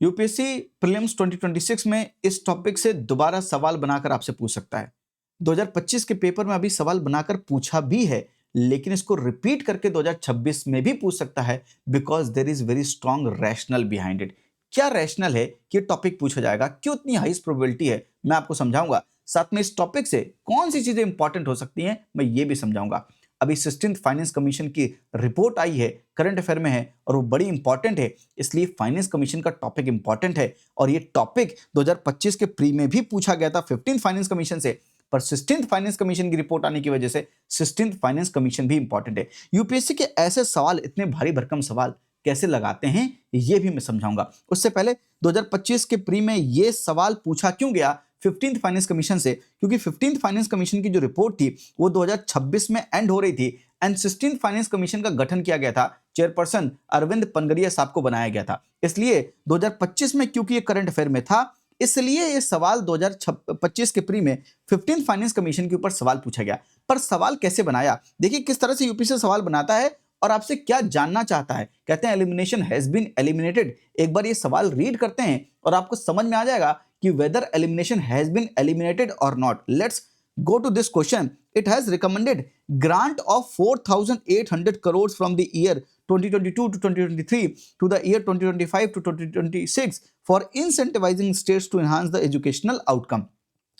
UPSC prelims 2026 में इस topic से दोबारा सवाल बनाकर आपसे पूछ सकता है। 2025 के पेपर में अभी सवाल बनाकर पूछा भी है, लेकिन इसको रिपीट करके 2026 में भी पूछ सकता है, because there is very strong rational behind it. क्या रैशनल है कि टॉपिक पूछा जाएगा, क्यों इतनी हाईएस्ट प्रोबेबिलिटी है, मैं आपको समझाऊंगा। साथ में इस टॉपिक से कौन सी चीजें इंपॉर्टेंट हो सकती हैं, मैं ये भी समझाऊंगा। अभी 16th फाइनेंस कमीशन की रिपोर्ट आई है, करंट अफेयर में है और वो बड़ी इंपॉर्टेंट है, इसलिए फाइनेंस कमीशन का टॉपिक इंपॉर्टेंट है। और ये टॉपिक 2025 के प्री में भी पूछा गया था 15th फाइनेंस कमीशन से, पर 16th फाइनेंस कमीशन की रिपोर्ट आने की वजह से 16th फाइनेंस कमीशन भी इंपॉर्टेंट है। यूपीएससी के ऐसे सवाल, इतने भारी भरकम सवाल कैसे लगाते हैं, ये भी मैं समझाऊंगा। उससे पहले 2025 के प्री में ये सवाल पूछा क्यों गया 15th फाइनेंस कमीशन से, क्योंकि 15th फाइनेंस कमीशन की जो रिपोर्ट थी वो 2026 में एंड हो रही थी एंड 16th फाइनेंस कमीशन का गठन किया गया था, चेयरपर्सन अरविंद पनगरिया साहब को बनाया गया था। इसलिए 2025 में क्योंकि ये करंट अफेयर में था, इसलिए ये सवाल 2025 के प्री में 15th फाइनेंस कमीशन के ऊपर सवाल पूछा गया। पर सवाल कैसे बनाया, देखिए किस तरह से यूपीएससी सवाल बनाता है और आपसे क्या जानना चाहता है। कहते हैं एलिमिनेशन हैज बीन एलिमिनेटेड। एक बार ये सवाल रीड करते हैं और आपको समझ में आ जाएगा कि whether elimination has been eliminated or not. Let's go to this question. It has recommended grant of 4,800 crores from the year 2022 to 2023 to the year 2025 to 2026 for incentivizing states to enhance the educational outcome.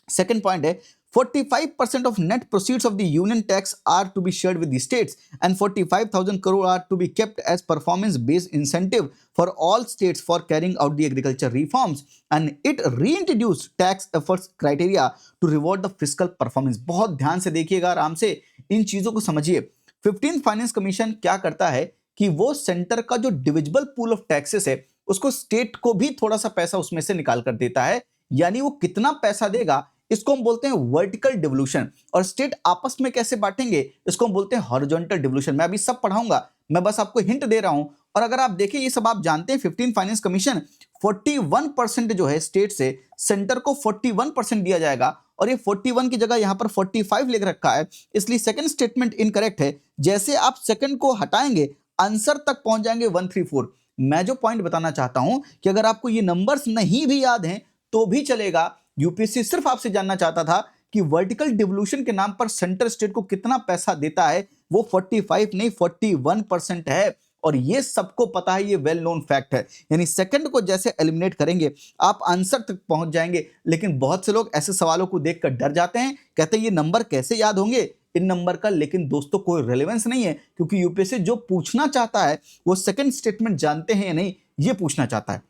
Second point है 45% of net proceeds of the union tax are to be shared with the states and 45,000 crore are to be kept as performance based incentive for all states for carrying out the agriculture reforms, and it reintroduced tax efforts criteria to reward the fiscal performance. बहुत ध्यान से देखिएगा, आराम से इन चीजों को समझिए। 15th finance commission क्या करता है कि वो सेंटर का जो डिविजिबल पूल ऑफ टैक्सेस है उसको स्टेट को भी थोड़ा सा पैसा उसमें से निकाल कर देता है, यानी वो कितना पैसा देगा इसको हम बोलते हैं वर्टिकल डिवोल्यूशन। और स्टेट आपस में कैसे बांटेंगे इसको हम बोलते हैं हॉरिजॉन्टल डिवोल्यूशन। मैं अभी सब पढ़ाऊंगा, मैं बस आपको हिंट दे रहा हूं। और अगर आप देखें ये सब आप जानते हैं, 15 फाइनेंस कमीशन 41% जो है स्टेट से सेंटर को 41% दिया जाएगा, और ये 41 की जगह यहां पर 45 लिख रखा है, इसलिए सेकंड स्टेटमेंट इनकरेक्ट है। जैसे आप सेकंड को हटाएंगे आंसर तक पहुंच जाएंगे 134। मैं जो पॉइंट बताना चाहता हूं कि अगर आपको ये नंबर्स नहीं भी याद हैं तो भी चलेगा, यूपीएससी सिर्फ आपसे जानना चाहता था कि वर्टिकल डिवोल्यूशन के नाम पर सेंटर स्टेट को कितना पैसा देता है। वो 45 नहीं 41% है, और ये सबको पता है, ये वेल नोन फैक्ट है। यानी सेकंड को जैसे एलिमिनेट करेंगे आप आंसर तक पहुंच जाएंगे। लेकिन बहुत से लोग ऐसे सवालों को देखकर डर जाते हैं, कहते हैं ये नंबर कैसे याद होंगे इन नंबर का। लेकिन दोस्तों कोई रेलेवेंस नहीं है, क्योंकि यूपीएससी जो पूछना चाहता है वो सेकंड स्टेटमेंट जानते हैं या नहीं ये पूछना चाहता है।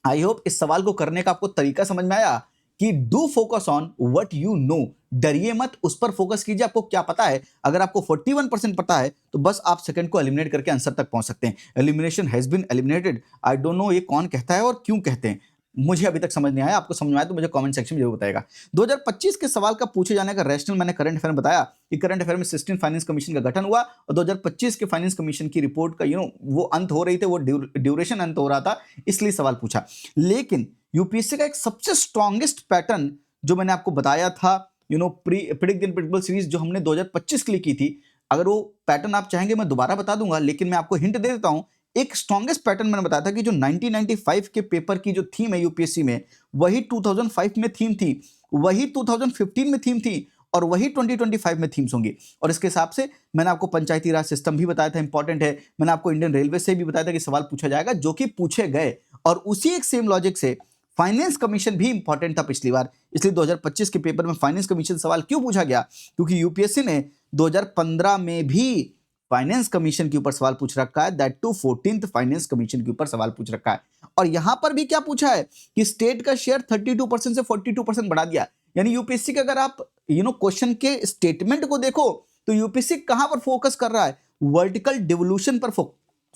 आई होप इस सवाल को करने का आपको तरीका समझ में आया कि do focus on what you know. डरिए मत, उस पर फोकस कीजिए, आपको क्या पता है। अगर आपको 41% पता है तो बस आप सेकंड को एलिमिनेट करके आंसर तक पहुंच सकते हैं। Elimination has been eliminated, I don't know ये कौन कहता है और क्यों कहते हैं, मुझे अभी तक समझ नहीं आया। आपको समझ में आया तो मुझे कमेंट सेक्शन में जरूर बताएगा। 2025 के सवाल का पूछे जाने का रैशनल मैंने करंट अफेयर में बताया कि करंट अफेयर में 16 फाइनेंस कमीशन का गठन हुआ और 2025 के फाइनेंस कमीशन की रिपोर्ट का वो अंत हो रही थी, वो ड्यूरेशन अंत हो रहा था, इसलिए सवाल पूछा। लेकिन यूपीएससी का एक सबसे स्ट्रॉन्गेस्ट पैटर्न जो मैंने आपको बताया था, प्रिडिक्ट द अनप्रेडिक्टेबल सीरीज जो हमने 2025 के लिए की थी, अगर वो पैटर्न आप चाहेंगे मैं दोबारा बता दूंगा, लेकिन मैं आपको हिंट दे देता हूं। एक स्ट्रॉन्गेस्ट पैटर्न मैंने बताया था कि जो 1995 के पेपर की जो थीम है यूपीएससी में, वही 2005 में थीम थी, वही 2015 में थीम थी और वही 2025 में थीम्स होंगी। और इसके हिसाब से मैंने आपको पंचायती राज सिस्टम भी बताया था, इंपॉर्टेंट है। मैंने आपको इंडियन रेलवे से भी बताया था कि सवाल पूछा जाएगा, जो कि पूछे गए। और उसी एक सेम लॉजिक से फाइनेंस कमीशन भी इंपॉर्टेंट था पिछली बार, इसलिए 2025 के पेपर में फाइनेंस कमीशन सवाल क्यों पूछा गया, क्योंकि यूपीएससी ने 2015 में भी फाइनेंस कमीशन के ऊपर सवाल पूछ रखा है, that to 14th finance commission के ऊपर सवाल पूछ रखा है। और यहां पर भी क्या पूछा है कि स्टेट का शेयर 32% से 42% बढ़ा दिया। यानी यूपीएससी का अगर आप क्वेश्चन के स्टेटमेंट को देखो तो यूपीएससी कहां पर फोकस कर रहा है, वर्टिकल डिवोल्यूशन पर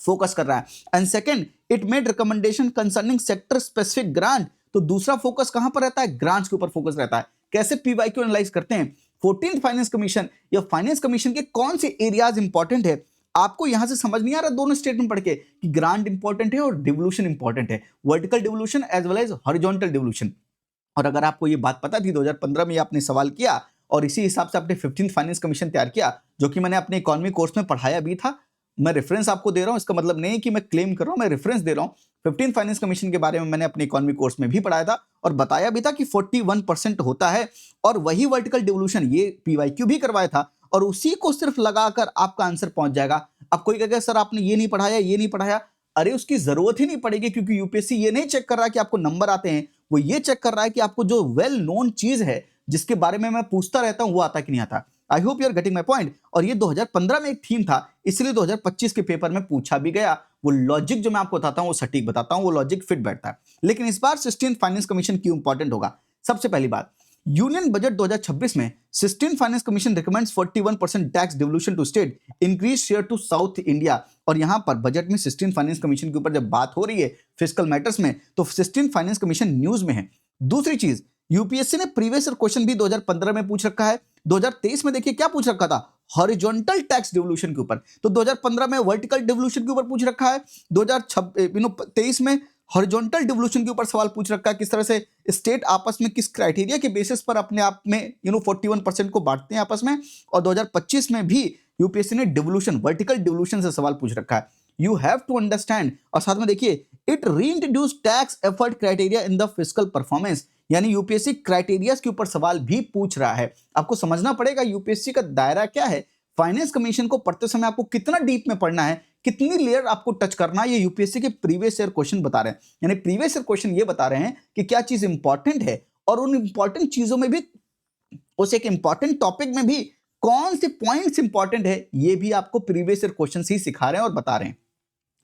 फोकस कर रहा है। And second, it made recommendation concerning sector specific grant, तो दूसरा फोकस कहां पर रहता है, ग्रांट्स के ऊपर फोकस रहता है। कैसे पीवाईक्यू एनालाइज करते हैं, 14th फाइनेंस कमीशन या फाइनेंस कमीशन के कौन से एरियाज इंपॉर्टेंट है, आपको यहां से समझ नहीं आ रहा दोनों स्टेटमेंट पढ़ के कि ग्रांट इंपॉर्टेंट है और डिवोल्यूशन इंपॉर्टेंट है, vertical devolution as well as horizontal devolution. और अगर आपको ये बात पता थी 2015 में आपने सवाल किया और इसी हिसाब से आपने 15th फाइनेंस कमीशन तैयार किया, जो कि मैंने अपने इकोनॉमी कोर्स में पढ़ाया भी था। मैं रेफरेंस आपको दे रहा हूं, इसका मतलब नहीं है कि मैं क्लेम कर रहा हूं, मैं रेफरेंस दे रहा हूं। 15 फाइनेंस कमीशन के बारे में मैंने अपने इकोनॉमी कोर्स में भी पढ़ाया था और बताया भी था कि 41% होता है और वही वर्टिकल डिवोल्यूशन ये पीवाईक्यू भी करवाया था और उसी को सिर्फ लगाकर आपका आंसर पहुंच जाएगा। अब कोई कहेगा सर आपने ये नहीं पढ़ाया, ये नहीं पढ़ाया। अरे उसकी जरूरत ही नहीं पड़ेगी क्योंकि यूपीएससी ये नहीं चेक कर रहा है कि आपको नंबर आते हैं, वो ये चेक कर रहा है कि आपको जो वेल नोन चीज है जिसके बारे में मैं पूछता रहता हूं वो आता कि नहीं आता। I hope you are getting my point. और ये 2015 में एक थीम था, इसलिए 2025 के पेपर में पूछा भी गया। वो लॉजिक जो मैं आपको बताता हूं वो सटीक बताता हूं, वो लॉजिक फिट बैठता है। लेकिन इस बार 16 फाइनेंस कमीशन क्यों इंपॉर्टेंट होगा? सबसे पहली बात, यूनियन बजट 2026 में 16 finance commission recommends 41% tax devolution to state, increase share to South India. और यहां पर बजट में 16 फाइनेंस कमीशन के ऊपर जब बात हो रही है फिस्कल मैटर्स में, तो 16 फाइनेंस कमीशन न्यूज में है। दूसरी चीज, यूपीएससी ने प्रीवियस ईयर क्वेश्चन भी 2015 में पूछ रखा है। 2023 में देखिए क्या पूछ रखा था, हॉरिजॉन्टल टैक्स डिवोल्यूशन के ऊपर। तो 2015 में वर्टिकल डिवोल्यूशन के ऊपर पूछ रखा है, 2023 में हॉरिजॉन्टल डिवोल्यूशन के ऊपर सवाल पूछ रखा है, किस तरह से स्टेट आपस में किस क्राइटेरिया के बेसिस पर अपने आप में 41% को बांटते हैं आपस में। और 2025 में भी यूपीएससी ने डिवोल्यूशन, वर्टिकल डिवोल्यूशन से सवाल पूछ रखा है। You have to understand. और साथ में देखिए, it reintroduce tax effort criteria in the fiscal performance, यानी यूपीएससी क्राइटेरिया के ऊपर सवाल भी पूछ रहा है। आपको समझना पड़ेगा यूपीएससी का दायरा क्या है। फाइनेंस कमीशन को पढ़ते समय आपको कितना डीप में पढ़ना है, कितनी लेयर आपको टच करना है, ये यूपीएससी के प्रीवियस ईयर क्वेश्चन बता रहे हैं। यानी प्रीवियस ईयर क्वेश्चन ये बता रहे हैं कि क्या चीज इंपॉर्टेंट है और उन इंपॉर्टेंट चीजों में भी, उस एक इंपॉर्टेंट टॉपिक में भी कौन से पॉइंट्स इंपॉर्टेंट है, ये भी आपको प्रीवियस ईयर क्वेश्चन ही सिखा रहे हैं और बता रहे हैं।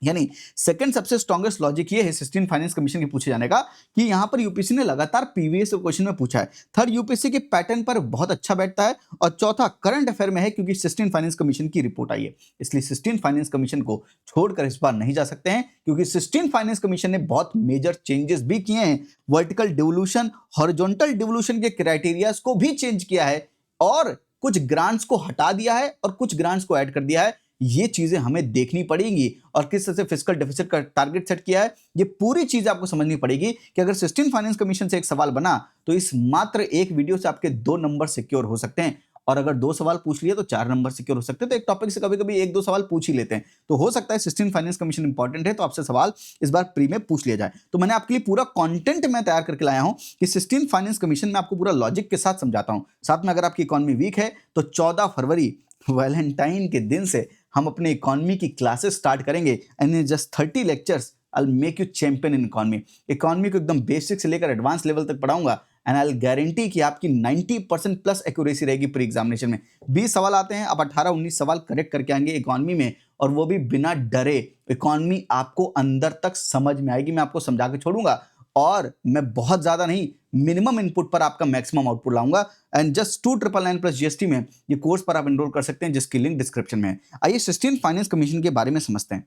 यानी सेकंड सबसे स्ट्रॉन्गेस्ट लॉजिक ये है 16 फाइनेंस कमीशन के पूछे जाने का कि यहां पर यूपीएससी ने लगातार प्रीवियस क्वेश्चन में पूछा है। थर्ड, यूपीएससी के पैटर्न पर बहुत अच्छा बैठता है। और चौथा, करंट अफेयर में है क्योंकि 16 फाइनेंस कमीशन की रिपोर्ट आई है, इसलिए 16 फाइनेंस कमीशन को छोड़कर इस बार नहीं जा सकते हैं क्योंकि 16 फाइनेंस कमीशन ने बहुत मेजर चेंजेस भी किए हैं। वर्टिकल डिवोल्यूशन, हॉरिजॉन्टल डिवोल्यूशन के क्राइटेरियाज को भी चेंज किया है और कुछ ग्रांट्स को हटा दिया है और कुछ ग्रांट्स को ऐड कर दिया है। ये चीजें हमें देखनी पड़ेंगी और किस तरह से फिस्कल डेफिसिट का टारगेट सेट किया है, ये पूरी चीज आपको समझनी पड़ेगी कि अगर 16 फाइनेंस कमीशन से एक सवाल बना तो इस मात्र एक वीडियो से आपके 2 नंबर सिक्योर हो सकते हैं और अगर 2 सवाल पूछ लिए तो 4 नंबर सिक्योर हो सकते हैं। तो एक टॉपिक से कभी कभी 1-2 सवाल पूछ ही लेते हैं, तो हो सकता है 16 फाइनेंस कमीशन इंपॉर्टेंट है तो आपसे सवाल इस बार प्री में पूछ लिया जाए। तो मैंने आपके लिए पूरा कंटेंट मैं तैयार करके लाया हूं कि 16 फाइनेंस कमीशन में आपको पूरा लॉजिक के साथ समझाता हूं। साथ में अगर आपकी इकोनॉमी वीक है तो 14 फरवरी वैलेंटाइन के दिन से हम अपने इकोनॉमी की क्लासेस स्टार्ट करेंगे and in just 30 lectures I will make you champion in economy. Economy को एकदम बेसिक से लेकर एडवांस लेवल तक पढ़ाऊंगा एंड आई विल गारंटी कि आपकी 90% प्लस एक्यूरेसी रहेगी प्री एग्जामिनेशन में। 20 सवाल आते हैं, अब 18-19 सवाल करेक्ट करके आएंगे इकोनॉमी में और वो भी बिना डरे। इकोनॉमी आपको अंदर तक समझ में आएगी, मैं आपको समझा के छोड़ूंगा और मैं बहुत ज्यादा नहीं, मिनिमम इनपुट पर आपका मैक्सिमम आउटपुट लाऊंगा। एंड जस्ट 299 प्लस जीएसटी में ये कोर्स पर आप एनरोल कर सकते हैं जिसकी लिंक डिस्क्रिप्शन में है। आइए 16 फाइनेंस कमीशन के बारे में समझते हैं।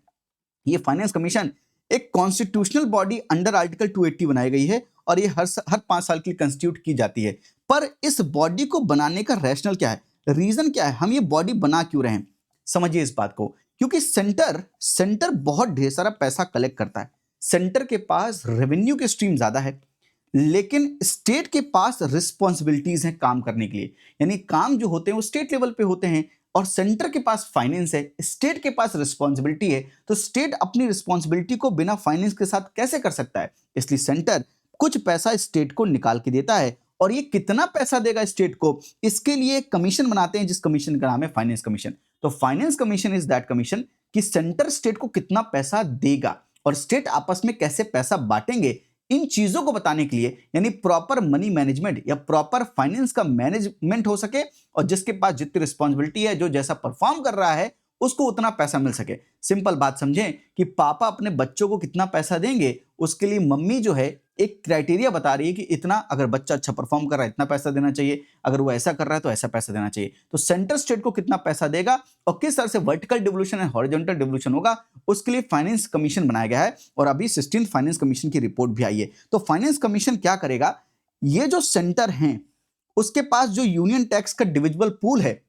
ये फाइनेंस कमीशन एक कॉन्स्टिट्यूशनल बॉडी अंडर आर्टिकल 280 बनाई गई है और ये हर 5 साल के लिए कंस्टिट्यूट की जाती है। पर इस बॉडी को बनाने का रैशनल क्या है, रीजन क्या है, हम ये बॉडी बना क्यों रहे हैं? समझिए इस बात को, क्योंकि सेंटर बहुत ढेर सारा पैसा कलेक्ट करता है। सेंटर के पास रेवेन्यू के स्ट्रीम ज्यादा है लेकिन स्टेट के पास रिस्पॉन्सिबिलिटीज हैं काम करने के लिए, यानी काम जो होते हैं वो स्टेट लेवल पे होते हैं और सेंटर के पास फाइनेंस है, स्टेट के पास रिस्पॉन्सिबिलिटी है। तो स्टेट अपनी रिस्पॉन्सिबिलिटी को बिना फाइनेंस के साथ कैसे कर सकता है? इसलिए सेंटर कुछ पैसा स्टेट को निकाल के देता है और ये कितना पैसा देगा स्टेट को, इसके लिए कमीशन बनाते हैं जिस कमीशन का नाम है फाइनेंस कमीशन। तो finance commission is that commission कि सेंटर स्टेट को कितना पैसा देगा और स्टेट आपस में कैसे पैसा बांटेंगे, इन चीजों को बताने के लिए, यानी प्रॉपर मनी मैनेजमेंट या प्रॉपर फाइनेंस का मैनेजमेंट हो सके और जिसके पास जितनी रिस्पॉन्सिबिलिटी है, जो जैसा परफॉर्म कर रहा है उसको उतना पैसा मिल सके। सिंपल बात समझें कि पापा अपने बच्चों को कितना पैसा देंगे, उसके लिए मम्मी जो है एक क्राइटेरिया बता रही है कि इतना, अगर बच्चा अच्छा परफॉर्म कर रहा है इतना पैसा देना चाहिए, अगर वो ऐसा कर रहा है तो ऐसा पैसा देना चाहिए। तो सेंटर स्टेट को कितना पैसा देगा और किस तरह से vertical devolution and horizontal devolution होगा, उसके लिए फाइनेंस कमीशन बनाया गया है और अभी 16 फाइनेंस कमीशन की रिपोर्ट भी आई है। तो फाइनेंस कमीशन क्या करेगा, ये जो सेंटर हैं उसके पास जो यूनियन टैक्स का डिविजिबल पूल है,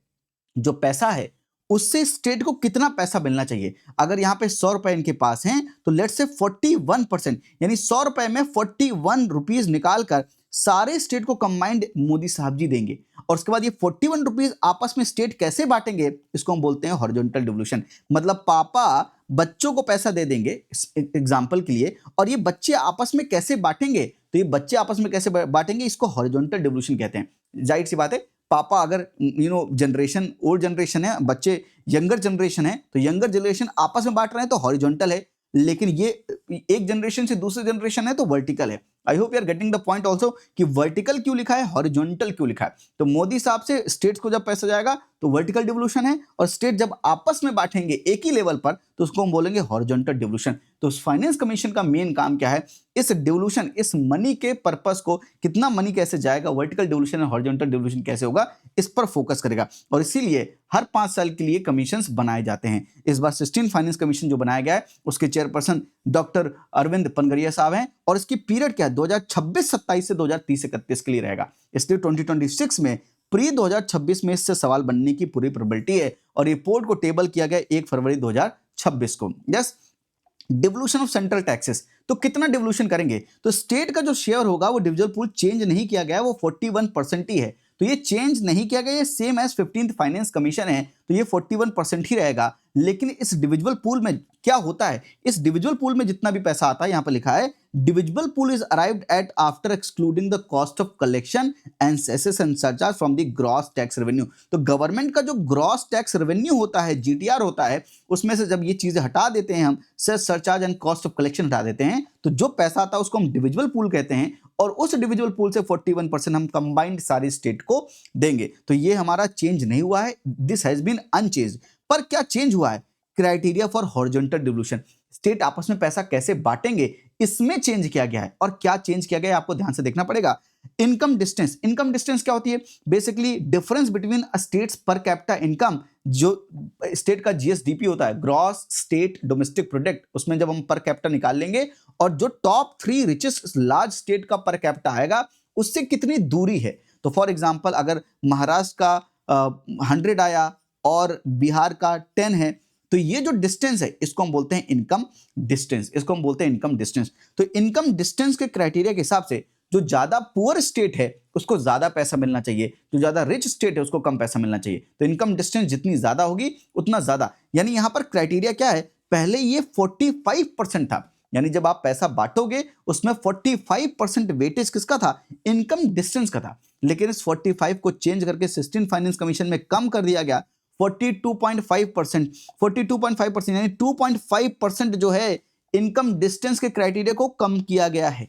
जो पैसा है उससे स्टेट को कितना पैसा मिलना चाहिए। अगर यहां पे 100 रुपए इनके पास हैं तो लेट्स से 41%, यानी 100 रुपए में 41 रुपीज निकालकर सारे स्टेट को कंबाइंड मोदी साहब जी देंगे और उसके बाद ये 41 रुपीज आपस में स्टेट कैसे बांटेंगे, इसको हम बोलते हैं हॉरिजॉन्टल डिवोल्यूशन। मतलब पापा बच्चों को पैसा दे देंगे एग्जाम्पल के लिए, और ये बच्चे आपस में कैसे बांटेंगे, तो ये बच्चे आपस में कैसे बांटेंगे, इसको हॉरिजॉन्टल डिवोल्यूशन कहते हैं। जाहिर सी बात है, पापा अगर जनरेशन ओल्ड जनरेशन है, बच्चे यंगर जनरेशन है, तो यंगर जनरेशन आपस में बांट रहे हैं तो हॉरिजॉन्टल है, लेकिन ये एक जनरेशन से दूसरे जनरेशन है तो वर्टिकल है। I hope you are getting the point also कि वर्टिकल क्यों लिखा है, हॉरिजॉन्टल क्यों लिखा है। तो मोदी साहब से स्टेट्स को जब पैसा जाएगा तो वर्टिकल डिवोल्यूशन है, और स्टेट जब आपस में बांटेंगे एक ही लेवल पर तो उसको हम बोलेंगे हॉरिजॉन्टल डिवोल्यूशन। तो फाइनेंस कमीशन का मेन काम क्या है, इस डिवोल्यूशन, इस मनी के पर्पस को, कितना मनी कैसे जाएगा, वर्टिकल डिवोल्यूशन और हॉरिजॉन्टल डिवोल्यूशन कैसे होगा, इस पर फोकस करेगा। और इसीलिए हर 5 साल के लिए कमीशंस बनाए जाते हैं। इस बार 16 फाइनेंस कमीशन जो बनाया गया है उसके चेयरपर्सन डॉक्टर अरविंद पनगरिया साहब हैं, और इसकी पीरियड क्या है, 2026-27 से 2030-31 के लिए रहेगा। इसलिए 2026 में प्री 2026 में इससे सवाल बनने की पूरी प्रोबेबिलिटी है, और रिपोर्ट को टेबल किया गया 1 फरवरी 2026 को। Yes, devolution of central taxes, तो कितना डिवोल्यूशन करेंगे, तो स्टेट का जो शेयर होगा वो डिविजिबल पूल चेंज नहीं किया गया, वो 41% ही है। तो ये चेंज नहीं किया गया, ये same as 15th finance commission है, तो ये 41% ही रहेगा। लेकिन इस डिविजिबल पूल में क्या होता है, इस डिविजिबल पूल में जितना भी पैसा आता है, यहां पर लिखा है divisible pool is arrived at after excluding the cost of collection and सेसेस and surcharge from the gross tax revenue. तो गवर्नमेंट का जो ग्रॉस टैक्स रेवेन्यू होता है, जीटीआर होता है, उसमें से जब ये चीजें हटा देते हैं, हम cess surcharge and cost of collection हटा देते हैं, तो जो पैसा आता है उसको हम डिविजिबल पूल कहते हैं, और उस डिविजिबल पूल से 41% हम कंबाइंड सारी स्टेट को देंगे। तो ये हमारा चेंज नहीं हुआ है, दिस हैज बीन अनचेंज्ड। पर क्या चेंज हुआ है, criteria for horizontal devolution, state आपस में पैसा कैसे बांटेंगे, इसमें चेंज किया गया है। और क्या चेंज किया गया है आपको ध्यान से देखना पड़ेगा। इनकम डिस्टेंस, इनकम डिस्टेंस क्या होती है, basically difference between a states per capita income. जो स्टेट का जीएसडीपी होता है, ग्रॉस स्टेट डोमेस्टिक प्रोडक्ट, उसमें जब हम पर कैपिटा निकाल लेंगे, और जो टॉप 3 रिचेस्ट लार्ज स्टेट का पर कैपिटा आएगा उससे कितनी दूरी है। तो फॉर एग्जांपल अगर महाराष्ट्र का 100 आया और बिहार का 10 है, तो ये जो डिस्टेंस है इसको हम बोलते हैं इनकम डिस्टेंस, इसको हम बोलते हैं इनकम डिस्टेंस। तो इनकम डिस्टेंस के क्राइटेरिया के हिसाब से जो ज्यादा पुअर स्टेट है उसको ज्यादा पैसा मिलना चाहिए, जो ज्यादा रिच स्टेट है उसको कम पैसा मिलना चाहिए। तो इनकम डिस्टेंस जितनी ज्यादा होगी उतना ज्यादा, यानी यहां पर क्राइटेरिया क्या है, पहले ये 45% था, यानी जब आप पैसा बांटोगे उसमें 45% वेटेज किसका था, इनकम डिस्टेंस का था। लेकिन इस 45 को चेंज करके 16 फाइनेंस कमीशन में कम कर दिया गया 42.5%, 42.5% यानी 2.5% जो है इनकम डिस्टेंस के क्राइटेरिया को कम किया गया है।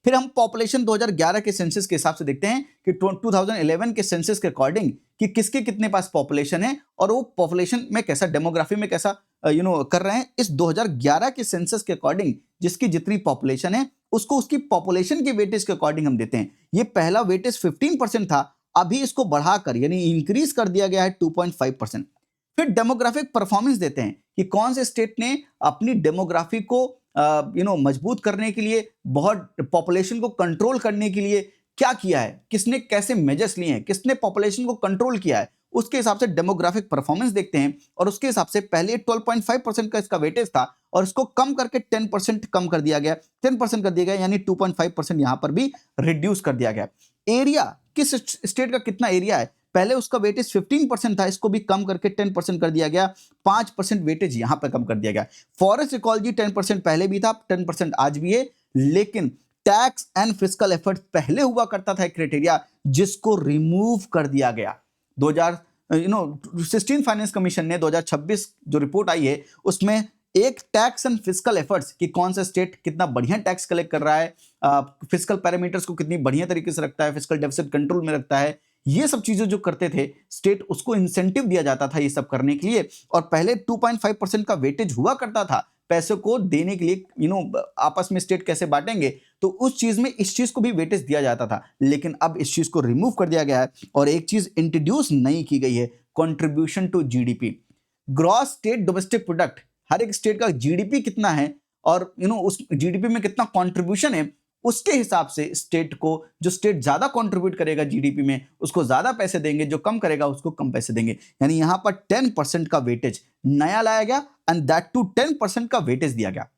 फिर हम पॉपुलेशन 2011 के सेंसस के हिसाब से देखते हैं कि 2011 के सेंसस के अकॉर्डिंग कि किसके कितने पास पॉपुलेशन है, और वो पॉपुलेशन में कैसा, डेमोग्राफी में कैसा कर रहे हैं। इस 2011 के सेंसस के अकॉर्डिंग जिसकी जितनी पॉपुलेशन है उसको उसकी पॉपुलेशन के वेटेज के अकॉर्डिंग हम देते हैं। ये पहला वेटेज 15% था, अभी इसको बढ़ाकर यानी इंक्रीज कर दिया गया है 2.5%। फिर डेमोग्राफिक परफॉर्मेंस देते हैं कि कौन से स्टेट ने अपनी डेमोग्राफी को मजबूत करने के लिए, बहुत पॉपुलेशन को कंट्रोल करने के लिए क्या किया है, किसने कैसे मेजर्स लिए हैं, किसने पॉपुलेशन को कंट्रोल किया है, उसके हिसाब से डेमोग्राफिक परफॉर्मेंस देखते हैं। और उसके हिसाब से पहले 12.5% का इसका वेटेज था और इसको कम करके 10% कम कर दिया गया, 10% कर दिया गया, यानी 2.5% यहां पर भी रिड्यूस कर दिया गया। एरिया, किस स्टेट का कितना एरिया है, पहले उसका वेटेज 15% था, इसको भी कम करके 10% कर दिया गया, 5% वेटेज यहां पर कम कर दिया गया। फॉरेस्ट इकोलॉजी 10% पहले भी था, 10% आज भी है, लेकिन टैक्स एंड फिस्कल एफर्ट पहले हुआ करता था एक क्राइटेरिया जिसको रिमूव कर दिया गया। 16 फाइनेंस कमीशन ने 2026 जो रिपोर्ट आई है उसमें एक टैक्स एंड फिस्कल एफर्ट्स कि कौन सा स्टेट कितना बढ़िया टैक्स कलेक्ट कर रहा है, फिस्कल पैरामीटर्स को कितनी बढ़िया तरीके से रखता है, फिस्कल डेफिसिट कंट्रोल में रखता है, ये सब चीजें जो करते थे स्टेट, उसको इंसेंटिव दिया जाता था ये सब करने के लिए। और पहले 2.5% का वेटेज हुआ करता था पैसे को देने के लिए, आपस में स्टेट कैसे बांटेंगे, तो उस चीज में इस चीज को भी वेटेज दिया जाता था। लेकिन अब इस चीज को रिमूव कर दिया गया है और एक चीज इंट्रोड्यूस नहीं की गई है, contribution to GDP, gross state domestic product. हर एक स्टेट का जीडीपी कितना है और उस जीडीपी में कितना कंट्रीब्यूशन है, उसके हिसाब से स्टेट को, जो स्टेट ज्यादा कंट्रीब्यूट करेगा जीडीपी में उसको ज्यादा पैसे देंगे, जो कम करेगा उसको कम पैसे देंगे। यानी यहां पर 10% का वेटेज नया लाया गया एंड दैट टू 10% का वेटेज दिया गया।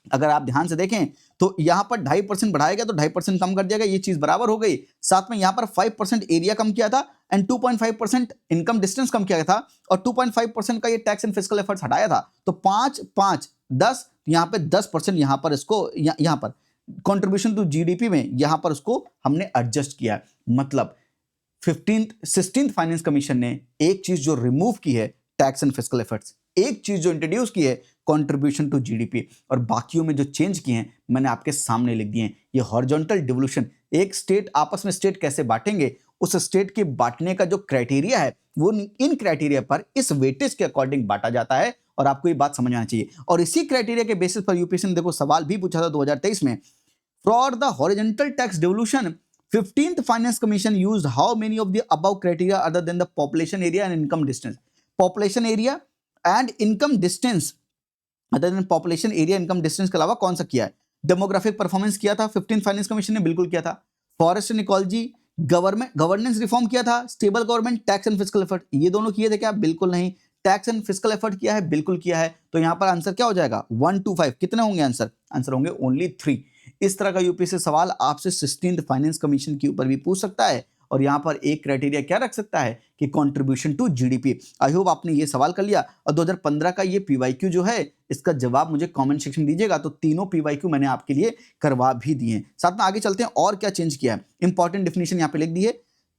अगर आप ध्यान से देखें तो यहां पर 2.5% बढ़ाएगा तो 2.5% कम कर दिया गया, ये चीज बराबर हो गई। साथ में यहां पर 5% एरिया कम किया था एंड 2.5% इनकम डिस्टेंस कम किया था और 2.5% का ये टैक्स एंड फिस्कल एफर्ट्स हटाया था। तो 5 5 10, यहां पे 10% यहां पर इसको यहां पर कंट्रीब्यूशन टू जीडीपी में यहां पर उसको हमने एडजस्ट किया। मतलब 16th फाइनेंस कमीशन ने एक चीज जो रिमूव की है टैक्स एंड फिस्कल एफर्ट्स, एक चीज जो इंट्रोड्यूस की है कंट्रीब्यूशन टू जीडीपी, और बाकियों में जो चेंज किए हैं मैंने आपके सामने लिख दिए हैं। ये हॉरिजॉन्टल डिवोल्यूशन, एक स्टेट आपस में स्टेट कैसे बांटेंगे, उस स्टेट के बांटने का जो क्राइटेरिया है वो इन क्राइटेरिया पर इस वेटेज के अकॉर्डिंग बांटा जाता है, और आपको ये बात समझ आना चाहिए। और इसी क्राइटेरिया के बेसिस पर यूपीएससी ने देखो सवाल भी पूछा था 2023 में, for the horizontal tax devolution 15th Finance Commission used how many of the above criteria other than the population area and income distance? Population area and income distance, other than population area income distance के अलावा कौन सा किया है? Demographic performance किया था 15th finance commission ने, बिल्कुल किया था। Forest and ecology, governance reform किया था, stable government, tax and fiscal effort, ये दोनों किए थे क्या? बिल्कुल नहीं। टैक्स एंड फिस्कल एफर्ट किया है, बिल्कुल किया है। तो यहां पर आंसर क्या हो जाएगा? 1 2 5, कितने होंगे आंसर? आंसर होंगे ओनली 3। इस तरह का यूपीएससी सवाल आपसे 16th फाइनेंस कमीशन के ऊपर भी पूछ सकता है, और यहां पर एक क्राइटेरिया क्या रख सकता है कि contribution to GDP. I hope आपने ये सवाल कर लिया, और 2015 का ये पीवाईक्यू जो है इसका जवाब मुझे कमेंट सेक्शन में दीजिएगा। तो तीनों पीवाईक्यू मैंने आपके लिए करवा भी दिए हैं। साथ में आगे चलते हैं और क्या चेंज किया है। इंपॉर्टेंट डेफिनेशन यहां पे लिख दी है।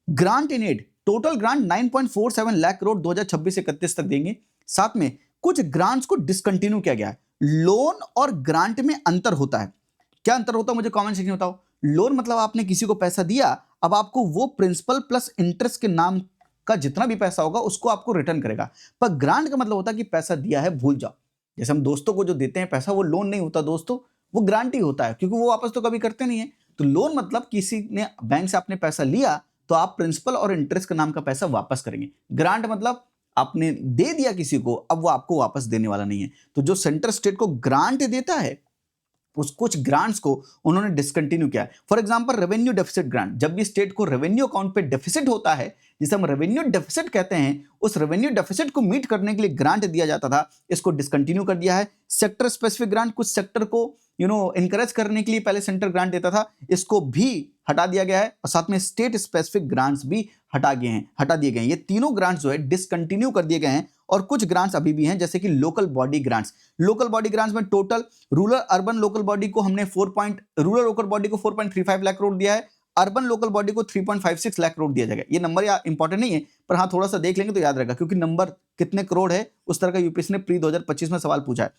Grant in aid, total grant 9.47 lakh crore 2026 से 31 तक देंगे। साथ में कुछ ग्रांट्स को डिसकंटिन्यू किया गया है। लोन और ग्रांट में अंतर होता है, क्या अंतर होता है मुझे कमेंट सेक्शन में बताओ। लोन मतलब आपने किसी को पैसा दिया, अब आपको वो प्रिंसिपल प्लस इंटरेस्ट के नाम का जितना भी पैसा होगा उसको आपको रिटर्न करेगा। पर ग्रांट का मतलब होता है कि पैसा दिया है भूल जाओ। जैसे हम दोस्तों को जो देते हैं पैसा, वो लोन नहीं होता दोस्तों, वो ग्रांट ही होता है, क्योंकि वो वापस तो कभी करते नहीं है। तो लोन मतलब किसी ने बैंक से आपने पैसा लिया तो आप प्रिंसिपल और इंटरेस्ट के नाम का पैसा वापस करेंगे। ग्रांट मतलब आपने दे दिया किसी को, अब वो आपको वापस देने वाला नहीं है। तो जो सेंटर स्टेट को ग्रांट देता है उस कुछ ग्रांट्स को उन्होंने डिसकंटिन्यू किया है। For example revenue deficit grant, जब भी स्टेट को रेवेन्यू अकाउंट पे डेफिसिट होता है, जिसे हम रेवेन्यू डेफिसिट कहते हैं, उस रेवेन्यू डेफिसिट को मीट करने के लिए ग्रांट दिया जाता था, इसको डिसकंटिन्यू कर दिया है। सेक्टर स्पेसिफिक ग्रांट, कुछ सेक्टर को इनकरेज करने के लिए पहले सेंटर ग्रांट देता था, इसको भी हटा दिया गया है। और साथ में स्टेट स्पेसिफिक ग्रांट्स भी हटा दिए गए हैं। ये तीनों ग्रांट्स जो है डिसकंटिन्यू कर दिए गए हैं, और कुछ ग्रांट्स अभी भी हैं, जैसे कि local body grants. Local body grants में total rural urban local body को हमने रूरल लोकल बॉडी को 4.35 लाख करोड़ दिया है, अर्बन लोकल बॉडी को 3.56 लाख करोड़ दिया जाएगा। ये नंबर या इंपॉर्टेंट नहीं है, पर हाँ थोड़ा सा देख लेंगे तो याद रहेगा, क्योंकि नंबर कितने करोड़ है उस तरह का यूपीएससी ने प्री 2025 में सवाल पूछा है।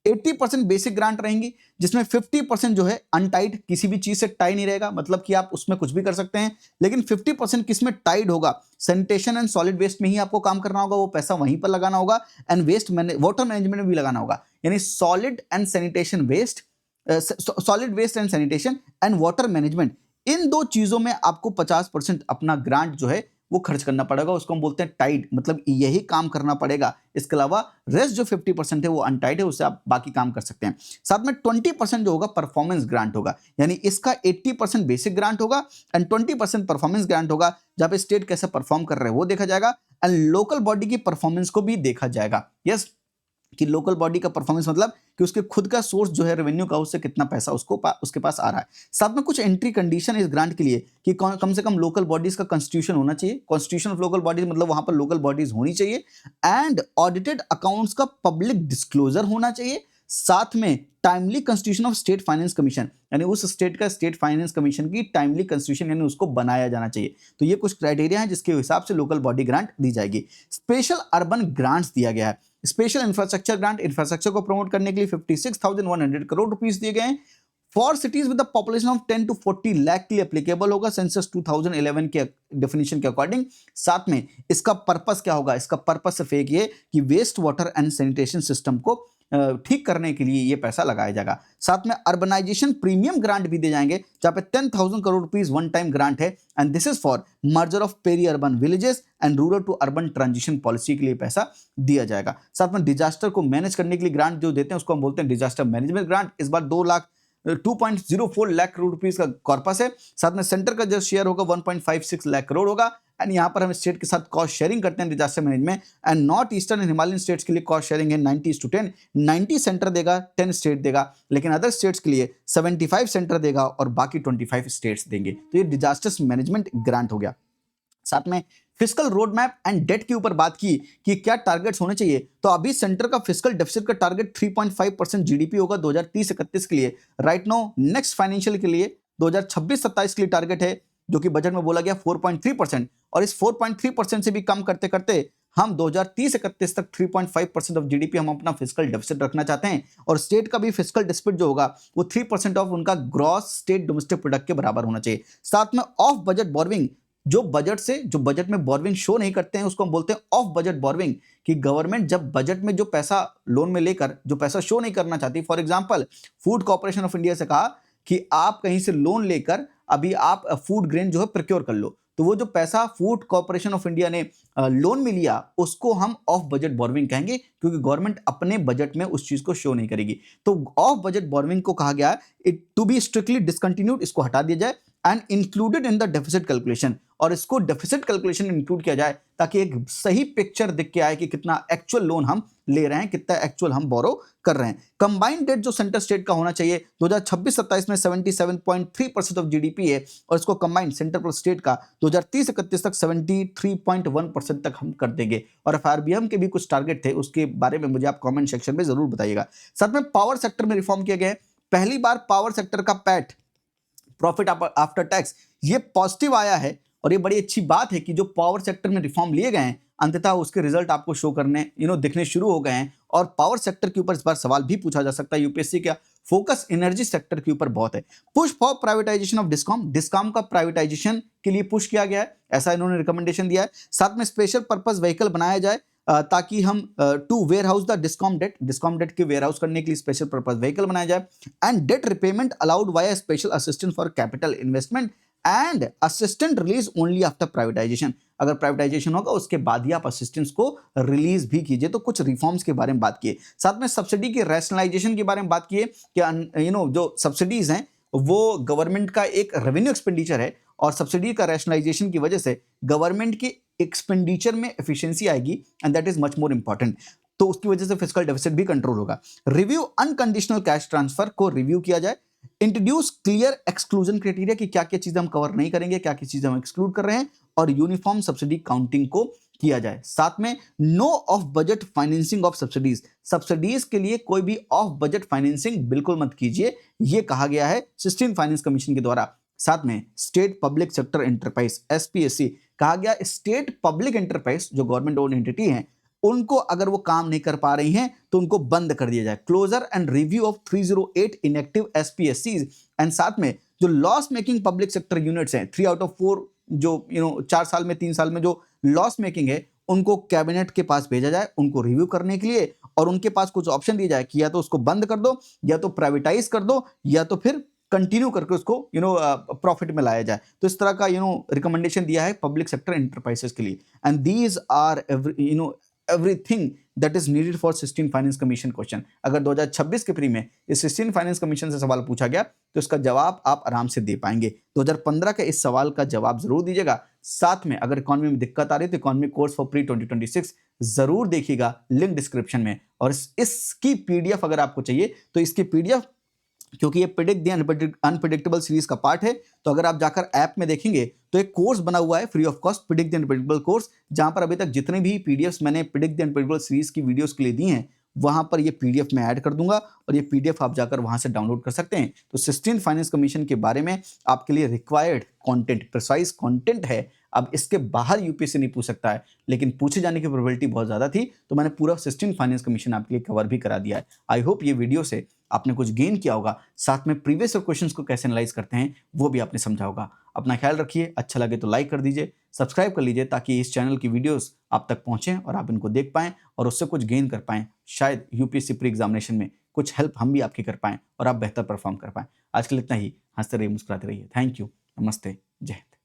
80% बेसिक ग्रांट रहेंगी, जिसमें 50% जो है अनटाइड, किसी भी चीज से टाई नहीं रहेगा, मतलब कि आप उसमें कुछ भी कर सकते हैं। लेकिन 50% किसमें टाइड होगा? सैनिटेशन एंड सॉलिड वेस्ट में ही आपको काम करना होगा, वो पैसा वहीं पर लगाना होगा, एंड वाटर मैनेजमेंट में भी लगाना होगा। यानी solid and sanitation waste, solid waste and sanitation and water management, इन दो चीजों में आपको 50% अपना ग्रांट जो है वो खर्च करना पड़ेगा। उसको हम बोलते हैं टाइड, मतलब यही काम करना पड़ेगा। इसके अलावा रेस्ट जो 50% है वो अनटाइड है, उससे आप बाकी काम कर सकते हैं। साथ में 20% जो होगा परफॉर्मेंस ग्रांट होगा, यानी इसका 80% बेसिक ग्रांट होगा एंड 20% परफॉर्मेंस ग्रांट होगा, जहां पे स्टेट कैसे परफॉर्म कर रहे हैं वो देखा जाएगा, एंड लोकल बॉडी की परफॉर्मेंस को भी देखा जाएगा। यस, कि लोकल बॉडी का परफॉर्मेंस मतलब कि उसके खुद का सोर्स जो है रेवेन्यू का, उससे कितना पैसा उसके पास आ रहा है। साथ में कुछ एंट्री कंडीशन इस ग्रांट के लिए कि कम से कम लोकल बॉडीज का कॉन्स्टिट्यूशन होना चाहिए। कॉन्स्टिट्यूशन ऑफ लोकल बॉडीज मतलब वहां पर लोकल बॉडीज होनी चाहिए, एंड ऑडिटेड अकाउंट्स का पब्लिक डिस्क्लोजर होना चाहिए। साथ में timely constitution of state finance commission, यानी उस स्टेट का स्टेट फाइनेंस कमीशन की टाइमली कॉन्स्टिट्यूशन यानी उसको बनाया जाना चाहिए। तो ये कुछ क्राइटेरिया है जिसके हिसाब से लोकल बॉडी ग्रांट दी जाएगी। स्पेशल अर्बन ग्रांट्स दिया गया है। स्पेशल इंफ्रास्ट्रक्चर ग्रांट, इंफ्रास्ट्रक्चर को प्रमोट करने के लिए 56,100 करोड़ रुपीस दिए गए हैं। For cities with the population of 10 to 40 lakh के लिए एप्लीकेबल होगा सेंसस 2011 के डेफिनेशन के अकॉर्डिंग। साथ में इसका पर्पस क्या होगा? इसका पर्पस सिर्फ एक ये कि waste water and sanitation system को ठीक करने के लिए ये पैसा लगाया जाएगा। साथ में अर्बनाइजेशन प्रीमियम ग्रांट भी दिए जाएंगे, जहां पे 10,000 crore rupees one time grant है, and this is for merger of peri urban villages and rural to urban transition policy के लिए पैसा दिया जाएगा। साथ में डिजास्टर को मैनेज करने के लिए ग्रांट जो देते हैं उसको हम बोलते हैं डिजास्टर मैनेजमेंट ग्रांट। इस बार 2 लाख 2.04 लाख करोड़ रुपीस का कॉर्पस है। साथ में सेंटर का जो शेयर होगा 1.56 लाख करोड़ होगा। एंड यहाँ पर हम स्टेट के साथ कॉस्ट शेयरिंग करते हैं disaster management. And north eastern and Himalayan states के लिए कॉस्ट शेयरिंग है 90:10। 90 सेंटर देगा, 10 स्टेट देगा, लेकिन अदर स्टेट्स के लिए 75 सेंटर देगा और बाकी 25 स्टेट्स देंगे। तो ये डिजास्टर मैनेजमेंट ग्रांट हो गया। साथ में fiscal road map and debt के ऊपर बात की कि क्या टारगेट्स होने चाहिए। तो अभी सेंटर का फिस्कल डेफिसिट का टारगेट 3.5% जीडीपी होगा 2030-31 के लिए। राइट नाउ नेक्स्ट फाइनेंशियल के लिए 2026-27 के लिए टारगेट है, जो कि बजट में बोला गया 4.3%। और इस 4.3% से भी कम करते करते हम 2030-31 तक 3.5% ऑफ जीडीपी हम अपना फिस्कल डेफिसिट रखना चाहते हैं। और स्टेट का भी फिस्कल डेफिसिट जो होगा वो 3% ऑफ उनका ग्रॉस स्टेट डोमेस्टिक प्रोडक्ट के बराबर होना चाहिए। साथ में ऑफ बजट बोरविंग, जो बजट में बोरविंग शो नहीं करते हैं उसको हम बोलते हैं ऑफ बजट बोरविंग। कि गवर्नमेंट जब बजट में जो पैसा लोन में लेकर जो पैसा शो नहीं करना चाहती, for example food corporation of India से कहा कि आप कहीं से लोन लेकर अभी आप फूड ग्रेन जो है प्रोक्योर कर लो, तो वो जो पैसा फूड कॉर्पोरेशन ऑफ इंडिया ने लोन में लिया उसको हम ऑफ बजट बोरविंग कहेंगे, क्योंकि गवर्नमेंट अपने बजट में उस चीज को शो नहीं करेगी। तो ऑफ बजट बोरविंग को कहा गया it to be strictly discontinued, इसको हटा दिया जाए and included in the deficit calculation, और इसको डेफिसिट कैलकुलेशन इंक्लूड किया जाए ताकि एक सही पिक्चर दिख के आए कि कितना एक्चुअल लोन हम ले रहे हैं, कितना एक्चुअल हम बोरो कर रहे हैं। कंबाइंड डेट जो सेंटर स्टेट का होना चाहिए 2026-27 में 77.3% ऑफ जीडीपी है, और इसको कंबाइंड सेंटर प्लस स्टेट का 2030-31 तक 73.1% तक हम कर देंगे। और एफआरबीएम के भी कुछ टारगेट थे, उसके बारे में मुझे आप कमेंट सेक्शन में जरूर बताइएगा। साथ में पावर सेक्टर में रिफॉर्म किया गया है। पहली बार पावर सेक्टर का पैट, प्रॉफिट आफ्टर टैक्स, ये पॉजिटिव आया है। और ये बड़ी अच्छी बात है कि जो पावर सेक्टर में रिफॉर्म लिए गए हैं अंततः उसके रिजल्ट आपको शो करने दिखने शुरू हो गए हैं। और पावर सेक्टर के ऊपर इस बार सवाल भी पूछा जा सकता है यूपीएससी का। फोकस एनर्जी सेक्टर के ऊपर बहुत है। Push for privatisation of discom, discom का प्राइवेटाइजेशन के लिए पुश किया गया है, ऐसा इन्होंने रिकमेंडेशन दिया है। साथ में स्पेशल पर्पस व्हीकल बनाया जाए ताकि हम to warehouse the discom debt के वेयर हाउस करने के लिए स्पेशल पर्पस व्हीकल बनाया जाए। And debt repayment allowed via special assistance for capital investment and assistant release only after privatisation. अगर प्राइवेटाइजेशन होगा उसके बाद ही आप असिस्टेंस को रिलीज भी कीजिए। तो कुछ रिफॉर्म्स के बारे में बात किए। साथ में सब्सिडी के रैशनलाइजेशन के बारे में बात किए कि जो सब्सिडीज हैं वो गवर्नमेंट का एक रेवेन्यू एक्सपेंडिचर है, और सब्सिडी का रैशनलाइजेशन की वजह से गवर्नमेंट के एक्सपेंडिचर में एफिशिएंसी आएगी and that is much more important. तो उसकी वजह से फिस्कल डेफिसिट भी कंट्रोल होगा। रिव्यू अनकंडीशनल कैश ट्रांसफर को रिव्यू किया जाए। इंट्रोड्यूस क्लियर एक्सक्लूजन क्राइटेरिया कि क्या क्या चीजें हम कवर नहीं करेंगे, क्या क्या चीजें हम एक्सक्लूड कर रहे हैं, और यूनिफॉर्म सब्सिडी काउंटिंग को किया जाए। साथ में no off budget financing of subsidies के लिए कोई भी ऑफ बजट फाइनेंसिंग बिल्कुल मत कीजिए, यह कहा गया है 16 फाइनेंस कमीशन के द्वारा। साथ में state public sector enterprise SPSC कहा गया स्टेट पब्लिक एंटरप्राइज जो गवर्नमेंट ओन एंटिटी है उनको अगर वो काम नहीं कर पा रही हैं तो उनको बंद कर दिया जाए। Closure and review of 308 inactive SPSCs. And साथ में जो loss making public sector units हैं 3 आउट ऑफ 4 जो 4 साल में 3 साल में जो लॉस मेकिंग है उनको कैबिनेट के पास भेजा जाए उनको रिव्यू करने के लिए, और उनके पास कुछ ऑप्शन दिया जाए कि या तो उसको बंद कर दो, या तो प्राइवेटाइज कर दो, या तो फिर कंटिन्यू करके उसको प्रॉफिट में लाया जाए। तो इस तरह का रिकमेंडेशन दिया है पब्लिक सेक्टर एंटरप्राइजेस के लिए। And these are everything that is needed for 16 finance commission question. अगर 2026 के प्री में इस 16 फाइनेंस कमीशन से सवाल पूछा गया तो इसका जवाब आप आराम से दे पाएंगे। 2015 के इस सवाल का जवाब जरूर दीजिएगा। साथ में अगर इकोनॉमी में दिक्कत आ रही है तो इकोनॉमी कोर्स फॉर प्री 2026 जरूर देखिएगा, लिंक डिस्क्रिप्शन में। और इसकी पीडीएफ अगर आपको चाहिए तो इसकी पीडीएफ, क्योंकि ये प्रिडिक्ट द अनप्रिडिक्टेबल सीरीज का पार्ट है, तो अगर आप जाकर ऐप में देखेंगे तो एक कोर्स बना हुआ है free of cost predict the unpredictable course, जहां पर अभी तक जितने भी पीडीएफ्स मैंने प्रिडिक्ट द अनप्रिडिक्टेबल सीरीज की वीडियोस के लिए दी हैं वहां पर ये पीडीएफ में ऐड कर दूंगा, और ये पीडीएफ आप जाकर वहां से डाउनलोड कर सकते हैं। तो 16 फाइनेंस कमीशन के बारे में आपके लिए रिक्वायर्ड कंटेंट, प्रिसाइज कंटेंट है। अब इसके बाहर यूपीएससी नहीं पूछ सकता है, लेकिन पूछे जाने की प्रोबेबिलिटी बहुत ज्यादा थी, तो मैंने पूरा 16 फाइनेंस कमीशन आपके लिए कवर भी करा दिया है। आई होप ये वीडियो से आपने कुछ गेन किया होगा, साथ में प्रीवियस क्वेश्चंस को कैसे एनालाइज करते हैं वो भी आपने समझा होगा। अपना ख्याल रखिए, अच्छा लगे तो लाइक कर दीजिए, सब्सक्राइब कर लीजिए ताकि इस चैनल की वीडियोस आप तक पहुंचें और आप इनको देख पाएं और उससे कुछ गेन कर पाएं। शायद यूपीएससी प्री एग्जामिनेशन में कुछ हेल्प हम भी आपकी कर पाएं और आप बेहतर परफॉर्म कर पाएं। आज के लिए इतना ही। हंसते रहिए, मुस्कुराते रहिए। थैंक यू, नमस्ते, जय हिंद।